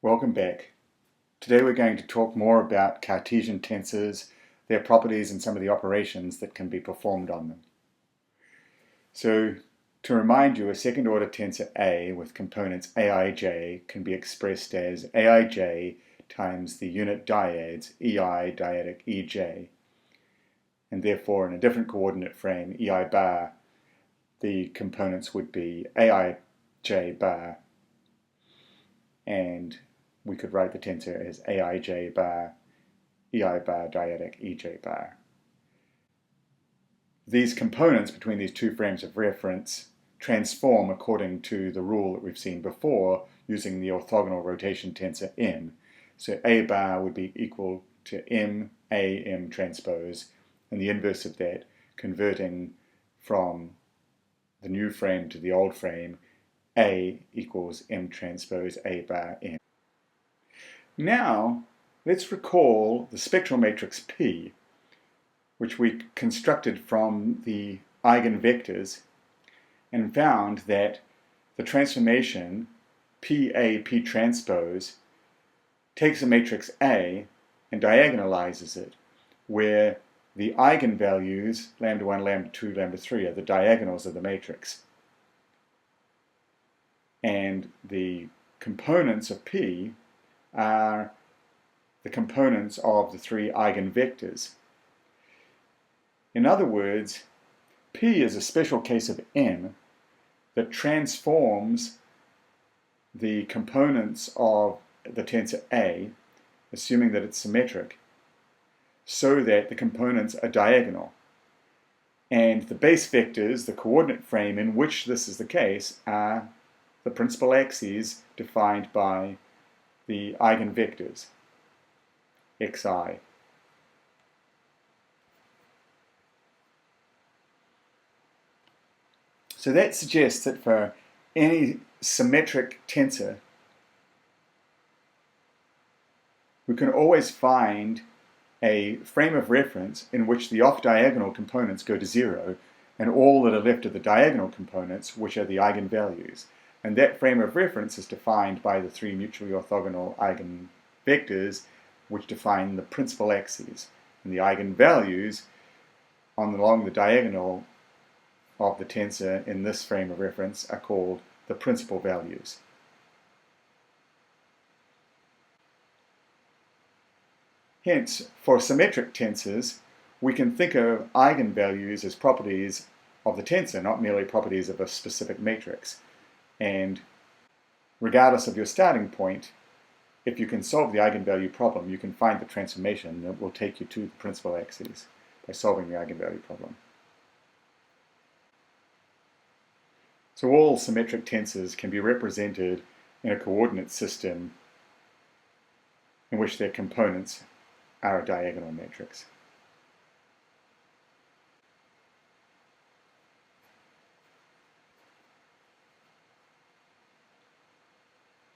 Welcome back. Today we're going to talk more about Cartesian tensors, their properties and some of the operations that can be performed on them. So to remind you, a second order tensor A with components aij can be expressed as aij times the unit dyads ei dyadic ej, and therefore in a different coordinate frame ei bar, the components would be aij bar, and we could write the tensor as aij bar, ei bar dyadic ej bar. These components between these two frames of reference transform according to the rule that we've seen before using the orthogonal rotation tensor M. So A bar would be equal to M, A, M transpose, and the inverse of that, converting from the new frame to the old frame, A equals M transpose A bar M. Now, let's recall the spectral matrix P, which we constructed from the eigenvectors and found that the transformation P transpose takes a matrix A and diagonalizes it, where the eigenvalues, lambda 1, lambda 2, lambda 3, are the diagonals of the matrix. And the components of P are the components of the three eigenvectors. In other words, P is a special case of M that transforms the components of the tensor A, assuming that it's symmetric, so that the components are diagonal. And the base vectors, the coordinate frame in which this is the case, are the principal axes defined by the eigenvectors, xi. So that suggests that for any symmetric tensor, we can always find a frame of reference in which the off-diagonal components go to 0 and all that are left are the diagonal components, which are the eigenvalues. And that frame of reference is defined by the three mutually orthogonal eigenvectors, which define the principal axes. And the eigenvalues along the diagonal of the tensor in this frame of reference are called the principal values. Hence, for symmetric tensors, we can think of eigenvalues as properties of the tensor, not merely properties of a specific matrix. And regardless of your starting point, if you can solve the eigenvalue problem, you can find the transformation that will take you to the principal axes by solving the eigenvalue problem. So all symmetric tensors can be represented in a coordinate system in which their components are a diagonal matrix.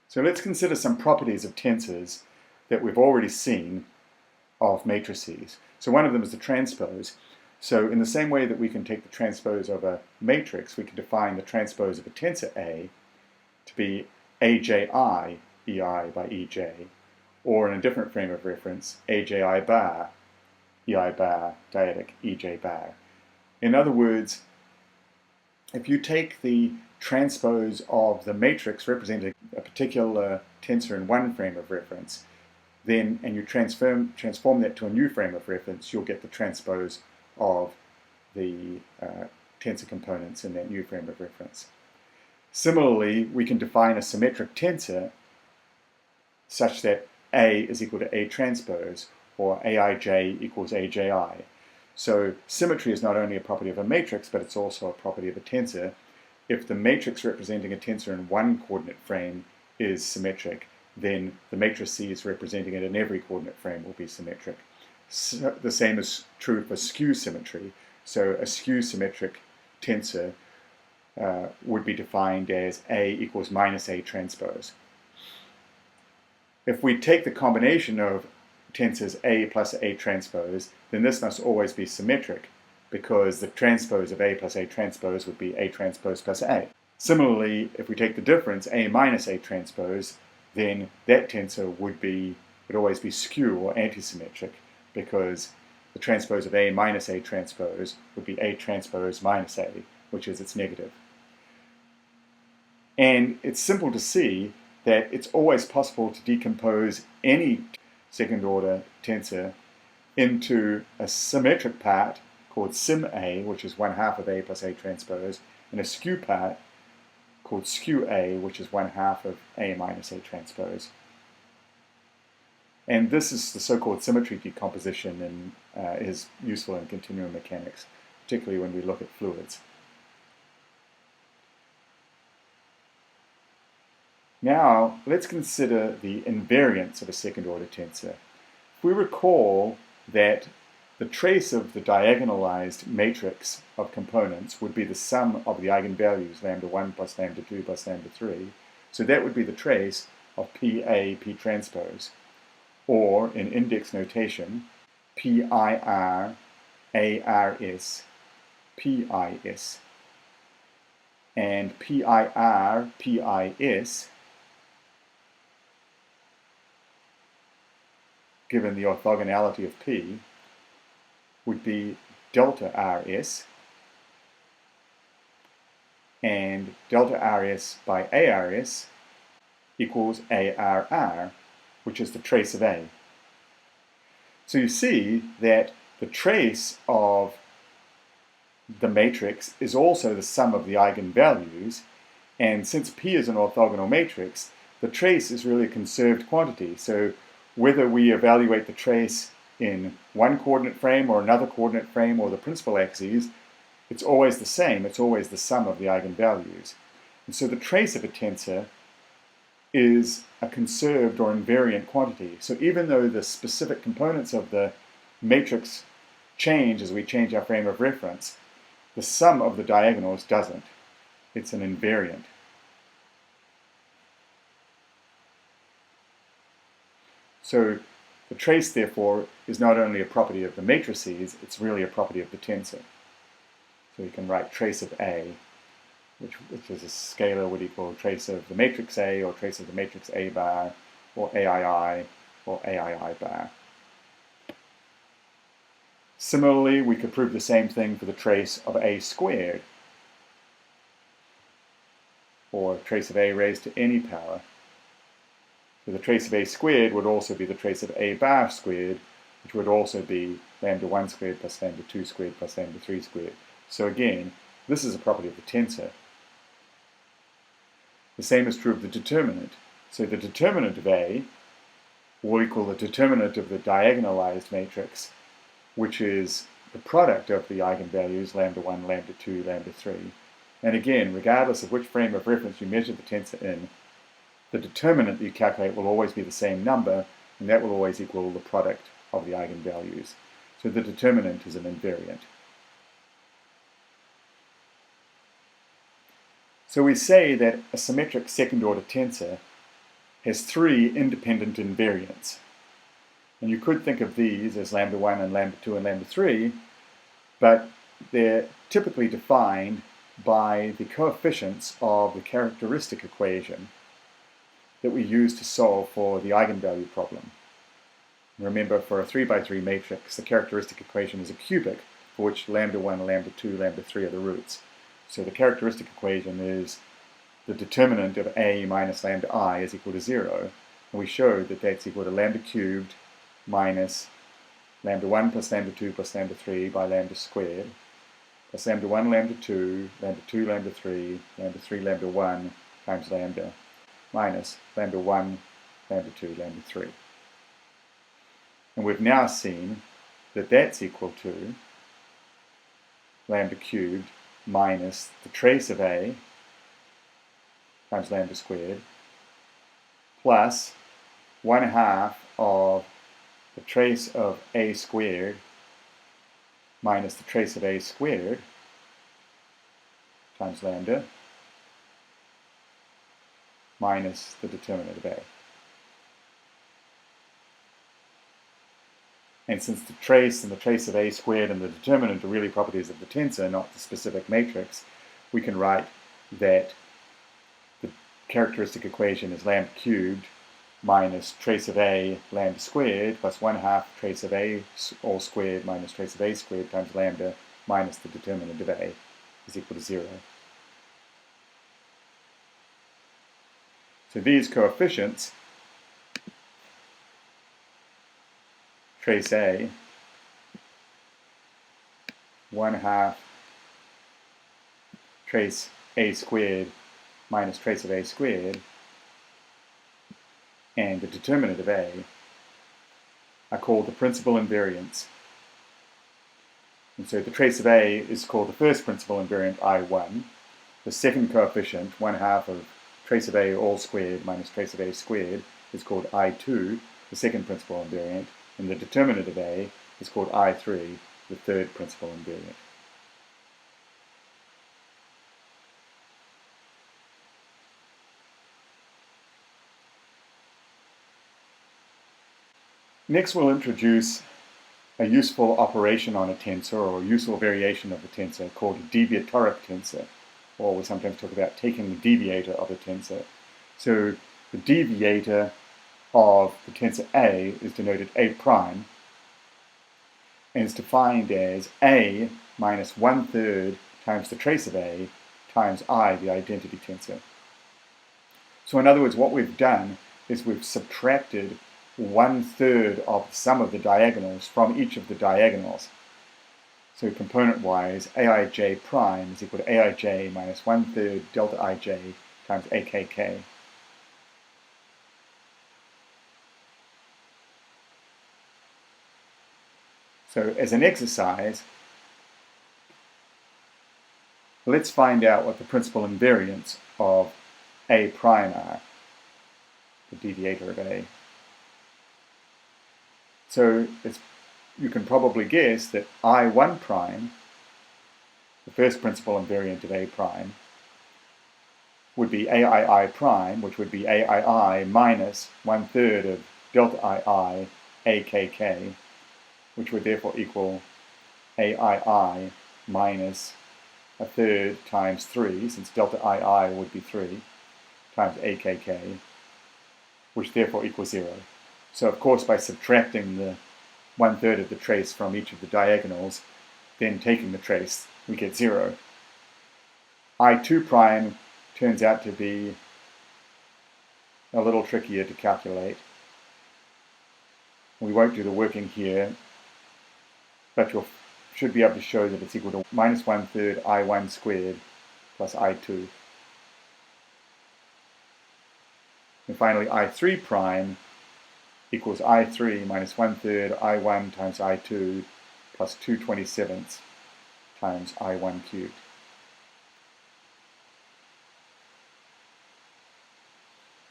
So let's consider some properties of tensors that we've already seen of matrices. So one of them is the transpose. So in the same way that we can take the transpose of a matrix, we can define the transpose of a tensor A to be aji ei by ej, or in a different frame of reference, aji bar ei bar dyadic ej bar. In other words, if you take the transpose of the matrix representing a particular tensor in one frame of reference, and you transform that to a new frame of reference, you'll get the transpose of the tensor components in that new frame of reference. Similarly, we can define a symmetric tensor such that A is equal to A transpose, or aij equals aji. So symmetry is not only a property of a matrix, but it's also a property of a tensor. If the matrix representing a tensor in one coordinate frame is symmetric, then the matrices representing it in every coordinate frame will be symmetric. So the same is true for skew symmetry. So a skew symmetric tensor would be defined as A equals minus A transpose. If we take the combination of tensors A plus A transpose, then this must always be symmetric, because the transpose of A plus A transpose would be A transpose plus A. Similarly, if we take the difference A minus A transpose, then that tensor would always be skew or antisymmetric, because the transpose of A minus A transpose would be A transpose minus A, which is its negative. And it's simple to see that it's always possible to decompose any second order tensor into a symmetric part called sim A, which is 1/2 of A plus A transpose, and a skew part called skew A, which is 1/2 of A minus A transpose. And this is the so-called symmetry decomposition, and is useful in continuum mechanics, particularly when we look at fluids. Now, let's consider the invariance of a second-order tensor. If we recall that the trace of the diagonalized matrix of components would be the sum of the eigenvalues, lambda 1 plus lambda 2 plus lambda 3, so that would be the trace of PA, P transpose, or in index notation, PIR, ARS, PIS. And PIR, PIS, given the orthogonality of P, would be delta RS, and delta RS by ARS equals ARR, which is the trace of A. So you see that the trace of the matrix is also the sum of the eigenvalues, and since P is an orthogonal matrix, the trace is really a conserved quantity. So whether we evaluate the trace in one coordinate frame or another coordinate frame or the principal axes, it's always the same. It's always the sum of the eigenvalues. And so the trace of a tensor is a conserved or invariant quantity. So even though the specific components of the matrix change as we change our frame of reference, the sum of the diagonals doesn't. It's an invariant. So the trace, therefore, is not only a property of the matrices, it's really a property of the tensor. So you can write trace of A, which is a scalar, would equal trace of the matrix A, or trace of the matrix A bar, or AII, or AII bar. Similarly, we could prove the same thing for the trace of A squared, or trace of A raised to any power. So the trace of A squared would also be the trace of A bar squared, which would also be lambda 1 squared plus lambda 2 squared plus lambda 3 squared. So again, this is a property of the tensor. The same is true of the determinant. So the determinant of A will equal the determinant of the diagonalized matrix, which is the product of the eigenvalues lambda 1, lambda 2, lambda 3. And again, regardless of which frame of reference you measure the tensor in, the determinant that you calculate will always be the same number, and that will always equal the product of the eigenvalues. So the determinant is an invariant. So we say that a symmetric second-order tensor has three independent invariants. And you could think of these as lambda 1 and lambda 2 and lambda 3, but they're typically defined by the coefficients of the characteristic equation that we use to solve for the eigenvalue problem. Remember, for a 3 by 3 matrix, the characteristic equation is a cubic, for which lambda 1, lambda 2, lambda 3 are the roots. So the characteristic equation is the determinant of A minus lambda I is equal to 0. And we showed that that's equal to lambda cubed minus lambda 1 plus lambda 2 plus lambda 3 by lambda squared, plus lambda 1, lambda 2, lambda 2, lambda 3, lambda 3, lambda 1 times lambda, minus lambda 1, lambda 2, lambda 3. And we've now seen that that's equal to lambda cubed minus the trace of A times lambda squared plus 1/2 of the trace of A squared minus the trace of A squared times lambda minus the determinant of A. And since the trace and the trace of A squared and the determinant are really properties of the tensor, not the specific matrix, we can write that the characteristic equation is lambda cubed minus trace of a lambda squared plus 1/2 trace of a all squared minus trace of a squared times lambda minus the determinant of a is equal to 0. So these coefficients, trace a, 1/2 trace a squared minus trace of a squared, and the determinant of a are called the principal invariants. And so the trace of a is called the first principal invariant, I1. The second coefficient, 1/2 of trace of a all squared minus trace of a squared, is called I2, the second principal invariant. And the determinant of a is called I3, the third principal invariant. Next, we'll introduce a useful operation on a tensor, or a useful variation of the tensor, called a deviatoric tensor, or we sometimes talk about taking the deviator of a tensor. So the deviator of the tensor A is denoted A prime, and is defined as A minus 1/3 times the trace of A times I, the identity tensor. So in other words, what we've done is we've subtracted 1/3 of the sum of the diagonals from each of the diagonals. So component-wise, Aij prime is equal to Aij minus 1/3 delta Ij times Akk. So as an exercise, let's find out what the principal invariants of A prime are, the deviator of A. So you can probably guess that I1 prime, the first principal invariant of A prime, would be Aii prime, which would be Aii minus 1/3 of delta Ii Akk, which would therefore equal Aii minus 1/3 times 3, since delta Ii would be 3, times Akk, which therefore equals 0. So of course, by subtracting the 1/3 of the trace from each of the diagonals, then taking the trace, we get 0. I2 prime turns out to be a little trickier to calculate. We won't do the working here, but you should be able to show that it's equal to minus 1/3 I1 squared plus I2. And finally, I3 prime equals I3 minus 1/3 I1 times I2 plus 2/27 times I1 cubed.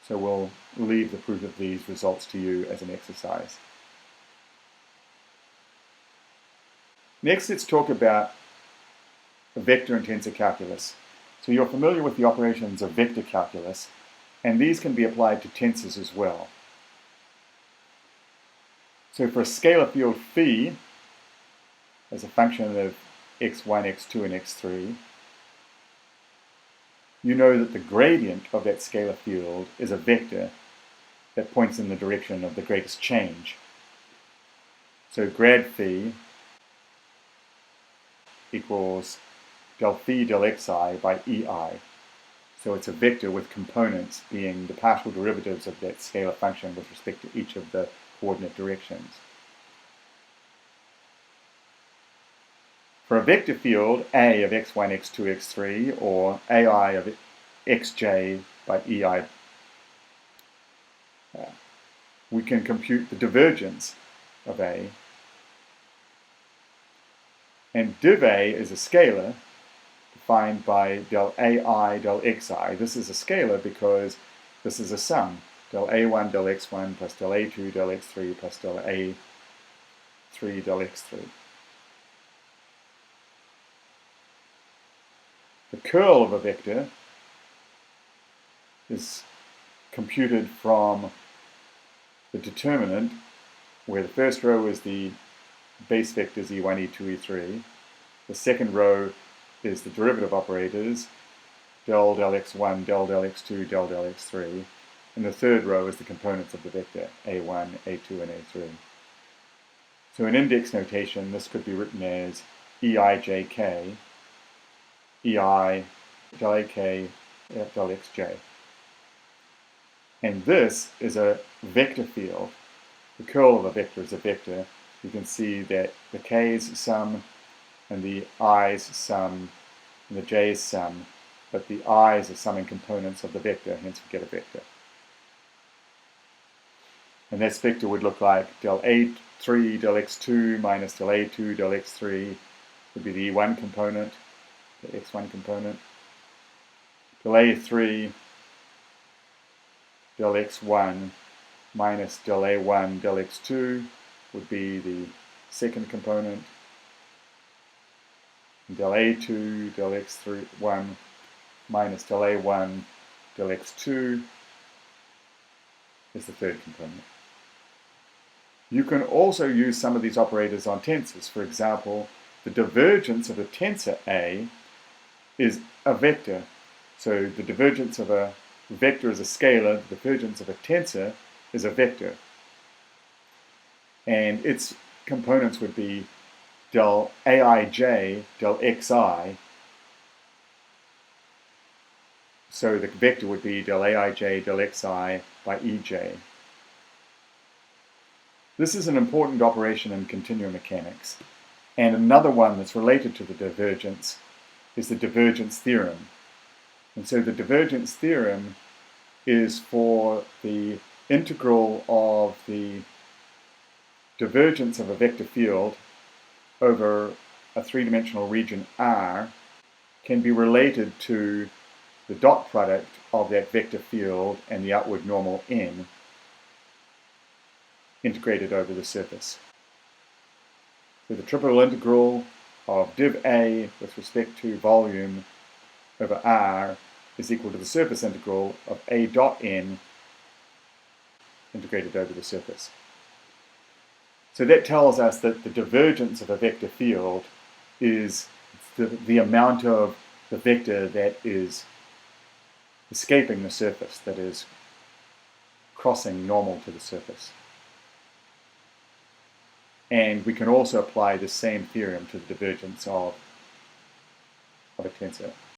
So we'll leave the proof of these results to you as an exercise. Next, let's talk about vector and tensor calculus. So you're familiar with the operations of vector calculus, and these can be applied to tensors as well. So for a scalar field phi, as a function of x1, x2, and x3, you know that the gradient of that scalar field is a vector that points in the direction of the greatest change. So grad phi equals del phi del xi by ei. So it's a vector with components being the partial derivatives of that scalar function with respect to each of the coordinate directions. For a vector field, A of x1, x2, x3, or AI of xj by ei, we can compute the divergence of A. And div A is a scalar defined by del AI del xi. This is a scalar because this is a sum. Del A1 del x1 plus del A2 del x3 plus del A3 del x3. The curl of a vector is computed from the determinant, where the first row is the base vectors e1, e2, e3. The second row is the derivative operators, del x1, del x2, del x3. and the third row is the components of the vector, a1, a2, and a3. So in index notation, this could be written as eijk, ei, del ak, del xj. And this is a vector field. The curl of a vector is a vector. You can see that the k's sum, and the i's sum, and the j's sum, but the i's are summing components of the vector, hence we get a vector. And this vector would look like del a3 del x2 minus del a2 del x3 would be the e1 component, the x1 component. Del a3 del x1 minus del a1 del x2 would be the second component. And del a2 del x1 minus del a1 del x2 is the third component. You can also use some of these operators on tensors. For example, the divergence of a tensor A is a vector. So the divergence of a vector is a scalar, the divergence of a tensor is a vector. And its components would be del aij del xi. So the vector would be del aij del xi by ej. This is an important operation in continuum mechanics. And another one that's related to the divergence is the divergence theorem. And so the divergence theorem is for the integral of the divergence of a vector field over a three-dimensional region R can be related to the dot product of that vector field and the outward normal n integrated over the surface. So the triple integral of div A with respect to volume over R is equal to the surface integral of A dot n integrated over the surface. So that tells us that the divergence of a vector field is the amount of the vector that is escaping the surface, that is crossing normal to the surface. And we can also apply the same theorem to the divergence of a tensor.